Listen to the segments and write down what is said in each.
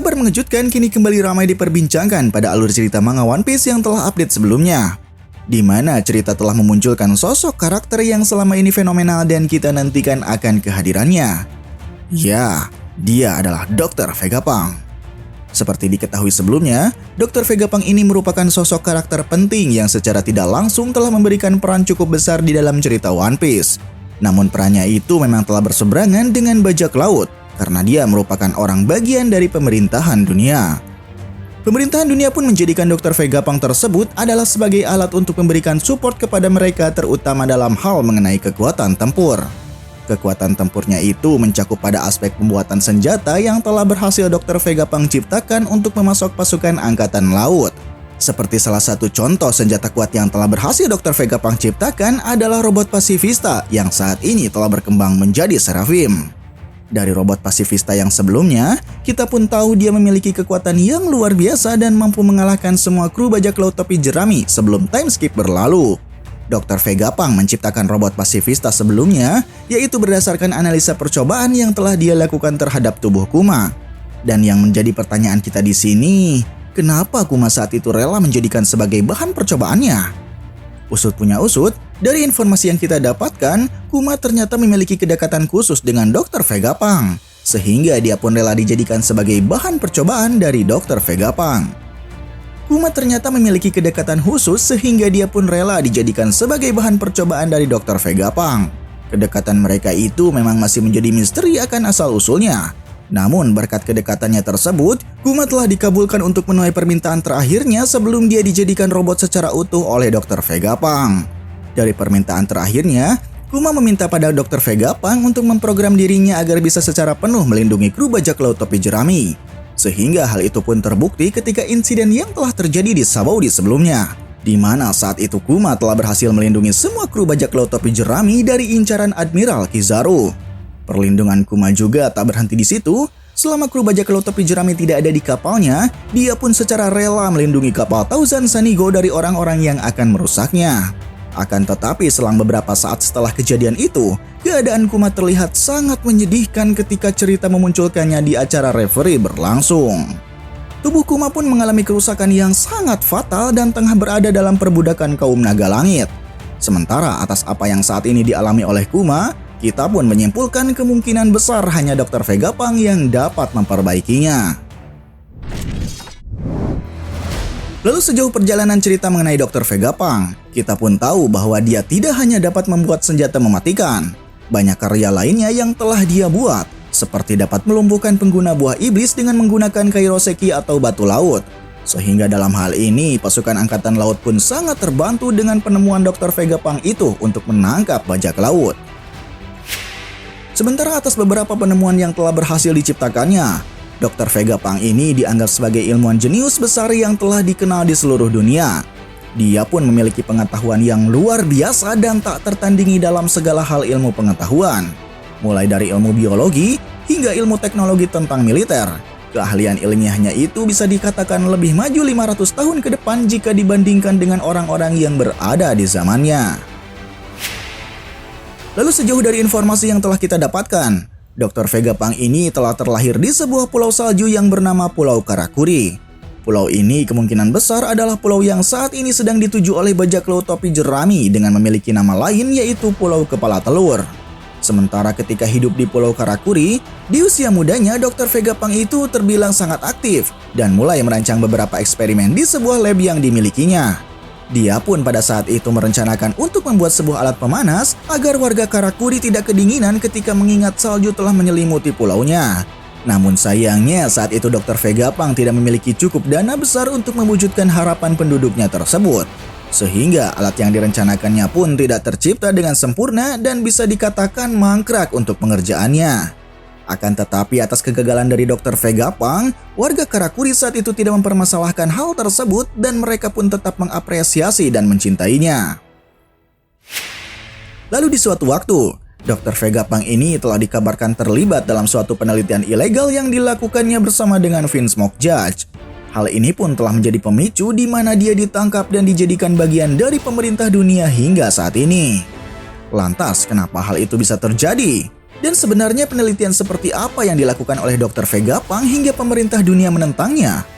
Kabar mengejutkan kini kembali ramai diperbincangkan pada alur cerita manga One Piece yang telah update sebelumnya, di mana cerita telah memunculkan sosok karakter yang selama ini fenomenal dan kita nantikan akan kehadirannya. Ya, dia adalah Dr. Vegapunk. Seperti diketahui sebelumnya, Dr. Vegapunk ini merupakan sosok karakter penting yang secara tidak langsung telah memberikan peran cukup besar di dalam cerita One Piece. Namun perannya itu memang telah berseberangan dengan bajak laut, karena dia merupakan orang bagian dari pemerintahan dunia. Pemerintahan dunia pun menjadikan Dr. Vegapunk tersebut adalah sebagai alat untuk memberikan support kepada mereka, terutama dalam hal mengenai kekuatan tempur. Kekuatan tempurnya itu mencakup pada aspek pembuatan senjata yang telah berhasil Dr. Vegapunk ciptakan untuk memasok pasukan angkatan laut. Seperti salah satu contoh senjata kuat yang telah berhasil Dr. Vegapunk ciptakan adalah robot pasifista yang saat ini telah berkembang menjadi Seraphim. Dari robot pasifista yang sebelumnya, kita pun tahu dia memiliki kekuatan yang luar biasa dan mampu mengalahkan semua kru bajak laut topi jerami sebelum time skip berlalu. Dr. Vegapunk menciptakan robot pasifista sebelumnya, yaitu berdasarkan analisa percobaan yang telah dia lakukan terhadap tubuh Kuma. Dan yang menjadi pertanyaan kita di sini, kenapa Kuma saat itu rela menjadikan sebagai bahan percobaannya? Usut punya usut, dari informasi yang kita dapatkan, Kuma ternyata memiliki kedekatan khusus dengan Dr. Vegapunk, sehingga dia pun rela dijadikan sebagai bahan percobaan dari Dr. Vegapunk. Kuma ternyata memiliki kedekatan khusus sehingga dia pun rela dijadikan sebagai bahan percobaan dari Dr. Vegapunk. Kedekatan mereka itu memang masih menjadi misteri akan asal-usulnya. Namun berkat kedekatannya tersebut, Kuma telah dikabulkan untuk memenuhi permintaan terakhirnya sebelum dia dijadikan robot secara utuh oleh Dr. Vegapunk. Dari permintaan terakhirnya, Kuma meminta pada Dr. Vegapunk untuk memprogram dirinya agar bisa secara penuh melindungi kru bajak laut topi jerami. Sehingga hal itu pun terbukti ketika insiden yang telah terjadi di Sabaody sebelumnya, di mana saat itu Kuma telah berhasil melindungi semua kru bajak laut topi jerami dari incaran Admiral Kizaru. Perlindungan Kuma juga tak berhenti di situ. Selama kru bajak laut topi jerami tidak ada di kapalnya, dia pun secara rela melindungi kapal Thousand Sunny Go dari orang-orang yang akan merusaknya. Akan tetapi selang beberapa saat setelah kejadian itu, keadaan Kuma terlihat sangat menyedihkan ketika cerita memunculkannya di acara referee berlangsung. Tubuh Kuma pun mengalami kerusakan yang sangat fatal dan tengah berada dalam perbudakan kaum naga langit. Sementara atas apa yang saat ini dialami oleh Kuma, kita pun menyimpulkan kemungkinan besar hanya Dr. Vegapunk yang dapat memperbaikinya. Lalu sejauh perjalanan cerita mengenai Dr. Vegapunk, kita pun tahu bahwa dia tidak hanya dapat membuat senjata mematikan. Banyak karya lainnya yang telah dia buat, seperti dapat melumpuhkan pengguna buah iblis dengan menggunakan kairoseki atau batu laut. Sehingga dalam hal ini, pasukan angkatan laut pun sangat terbantu dengan penemuan Dr. Vegapunk itu untuk menangkap bajak laut. Sementara atas beberapa penemuan yang telah berhasil diciptakannya, Dr. Vegapunk ini dianggap sebagai ilmuwan jenius besar yang telah dikenal di seluruh dunia. Dia pun memiliki pengetahuan yang luar biasa dan tak tertandingi dalam segala hal ilmu pengetahuan. Mulai dari ilmu biologi hingga ilmu teknologi tentang militer. Keahlian ilmiahnya itu bisa dikatakan lebih maju 500 tahun ke depan jika dibandingkan dengan orang-orang yang berada di zamannya. Lalu sejauh dari informasi yang telah kita dapatkan, Dr. Vegapunk ini telah terlahir di sebuah pulau salju yang bernama Pulau Karakuri. Pulau ini kemungkinan besar adalah pulau yang saat ini sedang dituju oleh bajak laut topi jerami dengan memiliki nama lain yaitu Pulau Kepala Telur. Sementara ketika hidup di Pulau Karakuri, di usia mudanya Dr. Vegapunk itu terbilang sangat aktif dan mulai merancang beberapa eksperimen di sebuah lab yang dimilikinya. Dia pun pada saat itu merencanakan untuk membuat sebuah alat pemanas agar warga Karakuri tidak kedinginan ketika mengingat salju telah menyelimuti pulaunya. Namun sayangnya saat itu Dr. Vegapunk tidak memiliki cukup dana besar untuk mewujudkan harapan penduduknya tersebut. Sehingga alat yang direncanakannya pun tidak tercipta dengan sempurna dan bisa dikatakan mangkrak untuk pengerjaannya. Akan tetapi atas kegagalan dari Dr. Vegapunk, warga Karakuri saat itu tidak mempermasalahkan hal tersebut dan mereka pun tetap mengapresiasi dan mencintainya. Lalu di suatu waktu, Dr. Vegapunk ini telah dikabarkan terlibat dalam suatu penelitian ilegal yang dilakukannya bersama dengan Vinsmoke Judge. Hal ini pun telah menjadi pemicu di mana dia ditangkap dan dijadikan bagian dari pemerintah dunia hingga saat ini. Lantas, kenapa hal itu bisa terjadi? Dan sebenarnya penelitian seperti apa yang dilakukan oleh Dr. Vega Pang hingga pemerintah dunia menentangnya?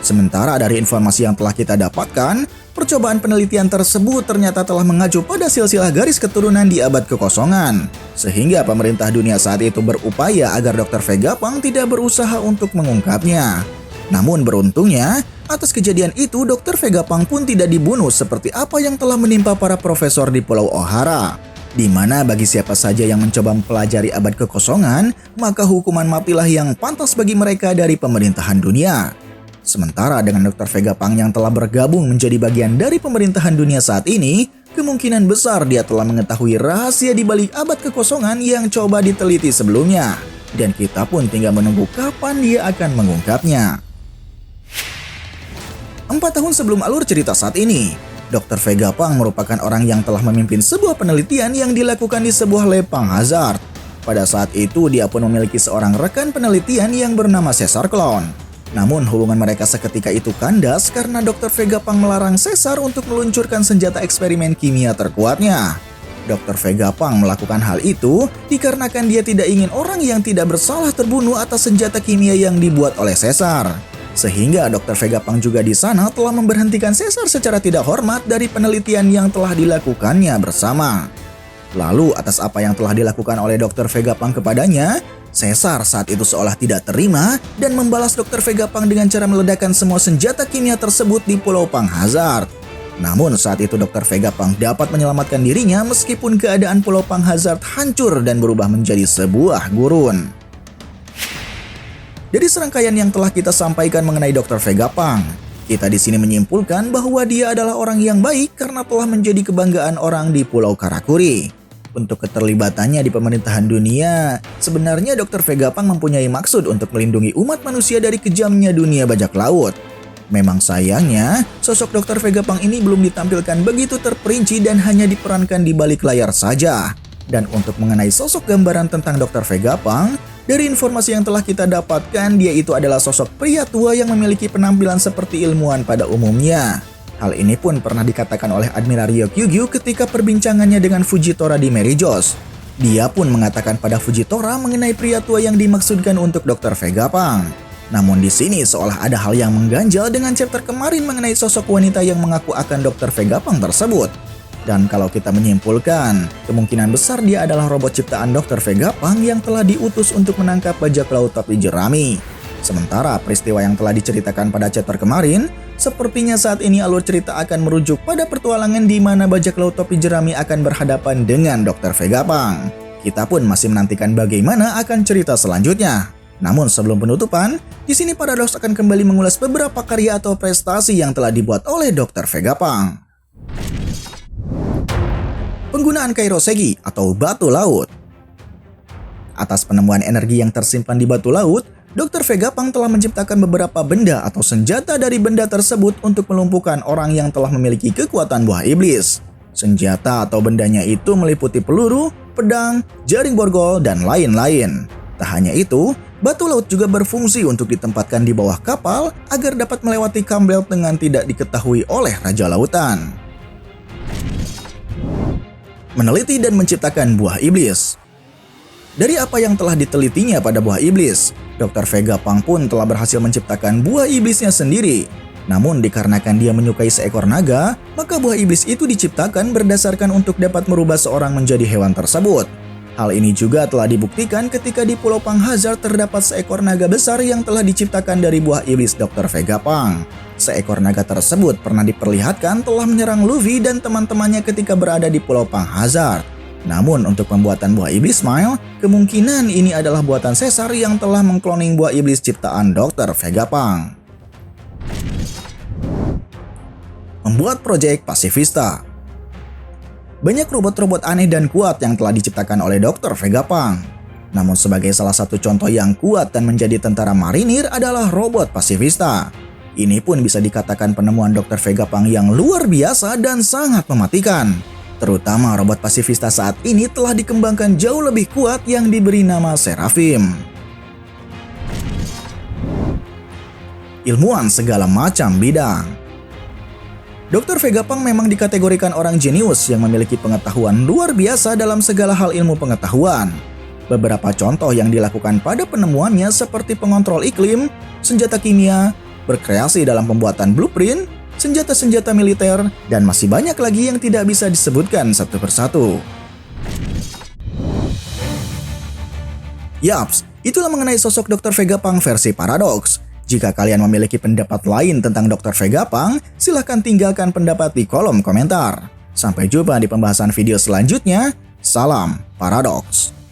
Sementara dari informasi yang telah kita dapatkan, percobaan penelitian tersebut ternyata telah mengacu pada silsilah garis keturunan di abad kekosongan. Sehingga pemerintah dunia saat itu berupaya agar Dr. Vega Pang tidak berusaha untuk mengungkapnya. Namun beruntungnya, atas kejadian itu Dr. Vega Pang pun tidak dibunuh seperti apa yang telah menimpa para profesor di Pulau Ohara. Di mana bagi siapa saja yang mencoba mempelajari abad kekosongan, maka hukuman matilah yang pantas bagi mereka dari pemerintahan dunia. Sementara dengan Dr. Vega Pang yang telah bergabung menjadi bagian dari pemerintahan dunia saat ini, kemungkinan besar dia telah mengetahui rahasia di balik abad kekosongan yang coba diteliti sebelumnya. Dan kita pun tinggal menunggu kapan dia akan mengungkapnya. 4 tahun sebelum alur cerita saat ini, Dr. Vega Pang merupakan orang yang telah memimpin sebuah penelitian yang dilakukan di sebuah lab Pang Hazard. Pada saat itu dia pun memiliki seorang rekan penelitian yang bernama Caesar Clown. Namun hubungan mereka seketika itu kandas karena Dr. Vega Pang melarang Caesar untuk meluncurkan senjata eksperimen kimia terkuatnya. Dr. Vega Pang melakukan hal itu dikarenakan dia tidak ingin orang yang tidak bersalah terbunuh atas senjata kimia yang dibuat oleh Caesar. Sehingga Dr. Vega Pang juga di sana telah memberhentikan Caesar secara tidak hormat dari penelitian yang telah dilakukannya bersama. Lalu atas apa yang telah dilakukan oleh Dr. Vega Pang kepadanya, Caesar saat itu seolah tidak terima dan membalas Dr. Vega Pang dengan cara meledakkan semua senjata kimia tersebut di Pulau Pang Hazard. Namun saat itu Dr. Vega Pang dapat menyelamatkan dirinya meskipun keadaan Pulau Pang Hazard hancur dan berubah menjadi sebuah gurun. Dari serangkaian yang telah kita sampaikan mengenai Dr. Vega Pang, kita di sini menyimpulkan bahwa dia adalah orang yang baik karena telah menjadi kebanggaan orang di Pulau Karakuri. Untuk keterlibatannya di pemerintahan dunia, sebenarnya Dr. Vega Pang mempunyai maksud untuk melindungi umat manusia dari kejamnya dunia bajak laut. Memang sayangnya, sosok Dr. Vega Pang ini belum ditampilkan begitu terperinci dan hanya diperankan di balik layar saja. Dan untuk mengenai sosok gambaran tentang Dr. Vega Pang, dari informasi yang telah kita dapatkan, dia itu adalah sosok pria tua yang memiliki penampilan seperti ilmuwan pada umumnya. Hal ini pun pernah dikatakan oleh Admiral Ryokugyu ketika perbincangannya dengan Fujitora di Merijos. Dia pun mengatakan pada Fujitora mengenai pria tua yang dimaksudkan untuk Dr. Vega Pang. Namun di sini seolah ada hal yang mengganjal dengan chapter kemarin mengenai sosok wanita yang mengaku akan Dr. Vega Pang tersebut. Dan kalau kita menyimpulkan, kemungkinan besar dia adalah robot ciptaan Dr. Vega Pang yang telah diutus untuk menangkap bajak laut topi jerami. Sementara peristiwa yang telah diceritakan pada chapter kemarin, sepertinya saat ini alur cerita akan merujuk pada pertualangan di mana bajak laut topi jerami akan berhadapan dengan Dr. Vega Pang. Kita pun masih menantikan bagaimana akan cerita selanjutnya. Namun sebelum penutupan, di sini Paradox akan kembali mengulas beberapa karya atau prestasi yang telah dibuat oleh Dr. Vega Pang. Penggunaan kairoseki atau batu laut. Atas penemuan energi yang tersimpan di batu laut, Dr. Vega Pang telah menciptakan beberapa benda atau senjata dari benda tersebut untuk melumpuhkan orang yang telah memiliki kekuatan buah iblis. Senjata atau bendanya itu meliputi peluru, pedang, jaring borgol, dan lain-lain. Tak hanya itu, batu laut juga berfungsi untuk ditempatkan di bawah kapal agar dapat melewati Cambelt dengan tidak diketahui oleh Raja Lautan. Meneliti dan menciptakan buah iblis. Dari apa yang telah ditelitinya pada buah iblis, Dr. Vega Pang pun telah berhasil menciptakan buah iblisnya sendiri. Namun dikarenakan dia menyukai seekor naga, maka buah iblis itu diciptakan berdasarkan untuk dapat merubah seorang menjadi hewan tersebut. Hal ini juga telah dibuktikan ketika di Pulau Pang Hazard terdapat seekor naga besar yang telah diciptakan dari buah iblis Dr. Vega Pang. Seekor naga tersebut pernah diperlihatkan telah menyerang Luffy dan teman-temannya ketika berada di Pulau Pang Hazard. Namun untuk pembuatan buah iblis Smile, kemungkinan ini adalah buatan Caesar yang telah mengkloning buah iblis ciptaan Dr. Vega Pang. Membuat proyek Pacifista. Banyak robot-robot aneh dan kuat yang telah diciptakan oleh Dr. Vega Pang. Namun sebagai salah satu contoh yang kuat dan menjadi tentara marinir adalah robot Pacifista. Ini pun bisa dikatakan penemuan Dr. Vega Pang yang luar biasa dan sangat mematikan. Terutama robot Pacifista saat ini telah dikembangkan jauh lebih kuat yang diberi nama Seraphim. Ilmuwan segala macam bidang. Dr. Vega Pang memang dikategorikan orang jenius yang memiliki pengetahuan luar biasa dalam segala hal ilmu pengetahuan. Beberapa contoh yang dilakukan pada penemuannya seperti pengontrol iklim, senjata kimia, berkreasi dalam pembuatan blueprint, senjata-senjata militer, dan masih banyak lagi yang tidak bisa disebutkan satu persatu. Yaps, itulah mengenai sosok Dr. Vegapunk versi Paradox. Jika kalian memiliki pendapat lain tentang Dr. Vegapunk, silahkan tinggalkan pendapat di kolom komentar. Sampai jumpa di pembahasan video selanjutnya. Salam Paradox.